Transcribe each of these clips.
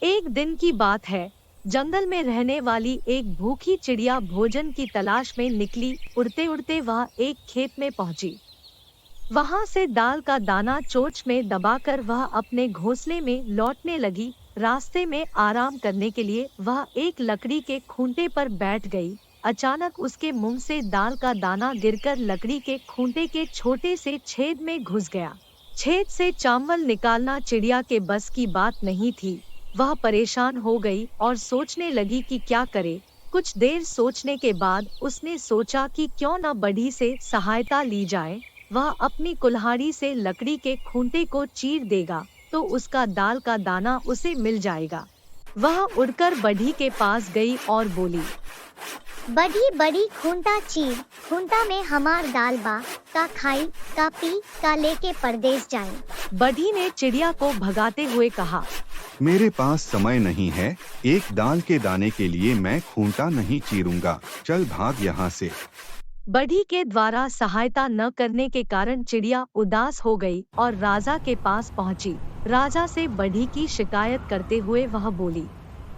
एक दिन की बात है। जंगल में रहने वाली एक भूखी चिड़िया भोजन की तलाश में निकली। उड़ते उड़ते वह एक खेत में पहुंची। वहां से दाल का दाना चोंच में दबाकर वह अपने घोंसले में लौटने लगी। रास्ते में आराम करने के लिए वह एक लकड़ी के खूंटे पर बैठ गई। अचानक उसके मुंह से दाल का दाना गिरकर लकड़ी के खूंटे के छोटे से छेद में घुस गया। छेद से चावल निकालना चिड़िया के बस की बात नहीं थी। वह परेशान हो गई और सोचने लगी कि क्या करे। कुछ देर सोचने के बाद उसने सोचा कि क्यों न बढ़ी से सहायता ली जाए। वह अपनी कुल्हाड़ी से लकड़ी के खूंटे को चीर देगा तो उसका दाल का दाना उसे मिल जाएगा। वह उड़कर बढ़ी के पास गई और बोली, बड़ी बड़ी खूंटा चीर, खूंटा में हमार दाल बा, का खाई का पी का लेके परदेस जाए। बढ़ी ने चिड़िया को भगाते हुए कहा, मेरे पास समय नहीं है, एक दाल के दाने के लिए मैं खूंटा नहीं चीरूंगा, चल भाग यहाँ से। बढ़ी के द्वारा सहायता न करने के कारण चिड़िया उदास हो गई और राजा के पास पहुंची। राजा से बढ़ी की शिकायत करते हुए वह बोली,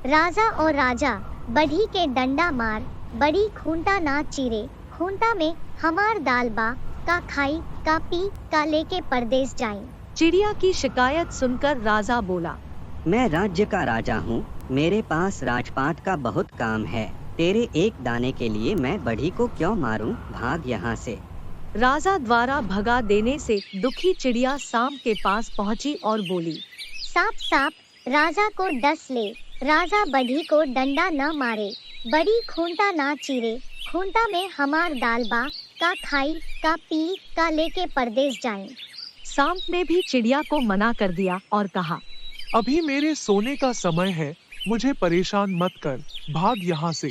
राजा और राजा, बढ़ी के डंडा मार, बड़ी खूंटा ना चीरे, खूंटा में हमार दाल बा, का खाई का पी का लेके परदेस जाए। चिड़िया की शिकायत सुनकर राजा बोला, मैं राज्य का राजा हूँ, मेरे पास राजपाट का बहुत काम है, तेरे एक दाने के लिए मैं बढ़ी को क्यों मारूं, भाग यहाँ से। राजा द्वारा भगा देने से दुखी चिड़िया सांप के पास पहुंची और बोली, सांप सांप, राजा को डस ले, राजा बढ़ी को डंडा न मारे, बड़ी खूंटा ना चीरे, खूंटा में हमार दाल बा, का खाई का पी का लेके परदेस जाए। सांप ने भी चिड़िया को मना कर दिया और कहा, अभी मेरे सोने का समय है, मुझे परेशान मत कर, भाग यहाँ से।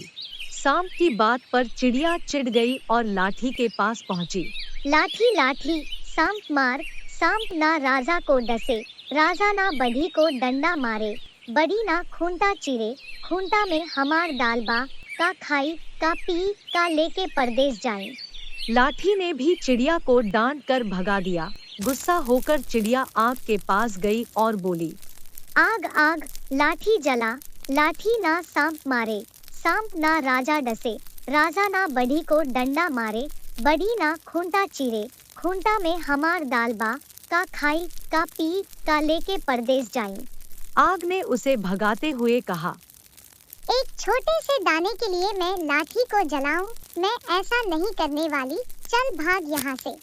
सांप की बात पर चिड़िया चिढ़ गई और लाठी के पास पहुंची। लाठी लाठी, सांप मार, सांप ना राजा को डसे, राजा ना बढ़ी को डंडा मारे, बड़ी ना खूंटा चीरे, खूंटा में हमार दाल बा, का खाई का पी का लेके परदेस जाए। लाठी ने भी चिड़िया को डांट कर भगा दिया। गुस्सा होकर चिड़िया आग के पास गई और बोली, आग आग, लाठी जला, लाठी ना सांप मारे, सांप ना राजा डसे, राजा ना बढ़ी को डंडा मारे, बढ़ी ना खूंटा चीरे, खूंटा में हमार दाल बा, का खाई का पी का लेके परदेस जाए। आग ने उसे भगाते हुए कहा, एक छोटे से दाने के लिए मैं लाठी को जलाऊं, मैं ऐसा नहीं करने वाली, चल भाग यहाँ से।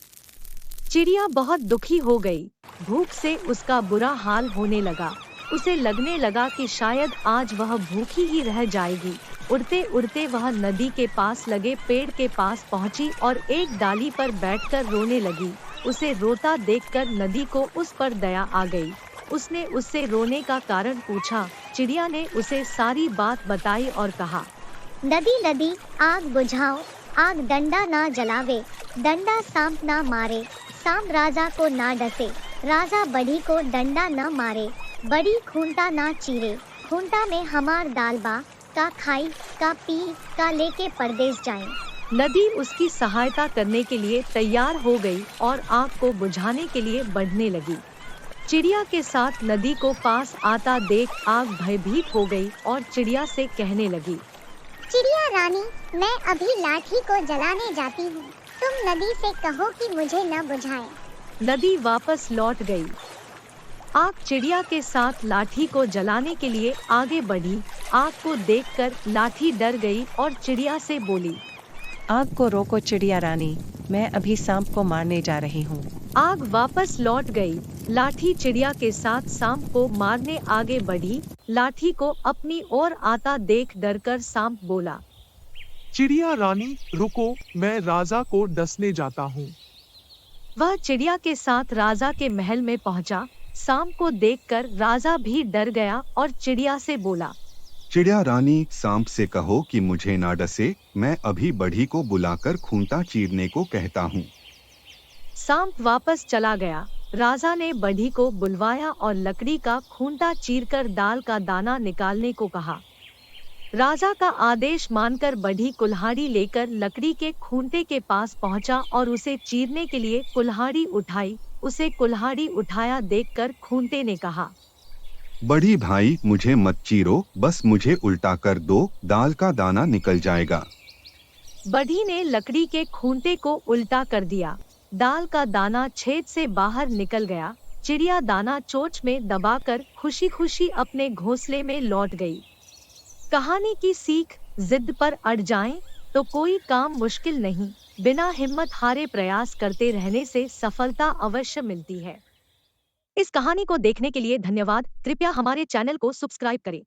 चिड़िया बहुत दुखी हो गई। भूख से उसका बुरा हाल होने लगा। उसे लगने लगा कि शायद आज वह भूखी ही रह जाएगी। उड़ते उड़ते वह नदी के पास लगे पेड़ के पास पहुंची और एक डाली पर बैठकर रोने लगी। उसे रोता देखकर नदी को उस पर दया आ गई। उसने उससे रोने का कारण पूछा। चिड़िया ने उसे सारी बात बताई और कहा, नदी नदी, आग बुझाओ, आग डंडा ना जलावे, डंडा सांप ना मारे, सांप राजा को ना डसे, राजा बढ़ी को डंडा न मारे, बड़ी खूंटा ना चीरे, खूंटा में हमार दाल बा, का खाई का पी का लेके परदेस जाए। नदी उसकी सहायता करने के लिए तैयार हो गई और आग को बुझाने के लिए बढ़ने लगी। चिड़िया के साथ नदी को पास आता देख आग भयभीत हो गई और चिड़िया से कहने लगी, चिड़िया रानी, मैं अभी लाठी को जलाने जाती हूँ, तुम नदी से कहो कि मुझे न बुझाए। नदी वापस लौट गई। आग चिड़िया के साथ लाठी को जलाने के लिए आगे बढ़ी। आग को देखकर लाठी डर गई और चिड़िया से बोली, आग को रोको चिड़िया रानी, मैं अभी सांप को मारने जा रही हूँ। आग वापस लौट गई। लाठी चिड़िया के साथ सांप को मारने आगे बढ़ी। लाठी को अपनी ओर आता देख डरकर सांप बोला, चिड़िया रानी रुको, मैं राजा को डसने जाता हूँ। वह चिड़िया के साथ राजा के महल में पहुंचा। सांप को देखकर राजा भी डर गया और चिड़िया से बोला, चिड़िया रानी, सांप से कहो कि मुझे ना डसे, मैं अभी बढ़ी को बुलाकर खूंटा चीरने को कहता हूँ। सांप वापस चला गया। राजा ने बढ़ी को बुलवाया और लकड़ी का खूंटा चीरकर दाल का दाना निकालने को कहा। राजा का आदेश मानकर बढ़ी कुल्हाड़ी लेकर लकड़ी के खूंटे के पास पहुंचा और उसे चीरने के लिए कुल्हाड़ी उठाई। उसे कुल्हाड़ी उठाया देखकर खूंटे ने कहा, बड़ी भाई मुझे मत चीरो, बस मुझे उल्टा कर दो, दाल का दाना निकल जाएगा। बढ़ी ने लकड़ी के खूंटे को उल्टा कर दिया। दाल का दाना छेद से बाहर निकल गया। चिड़िया दाना चोंच में दबाकर खुशी खुशी अपने घोंसले में लौट गई। कहानी की सीख, जिद पर अड़ जाएं तो कोई काम मुश्किल नहीं, बिना हिम्मत हारे प्रयास करते रहने से सफलता अवश्य मिलती है। इस कहानी को देखने के लिए धन्यवाद। कृपया हमारे चैनल को सब्सक्राइब करें।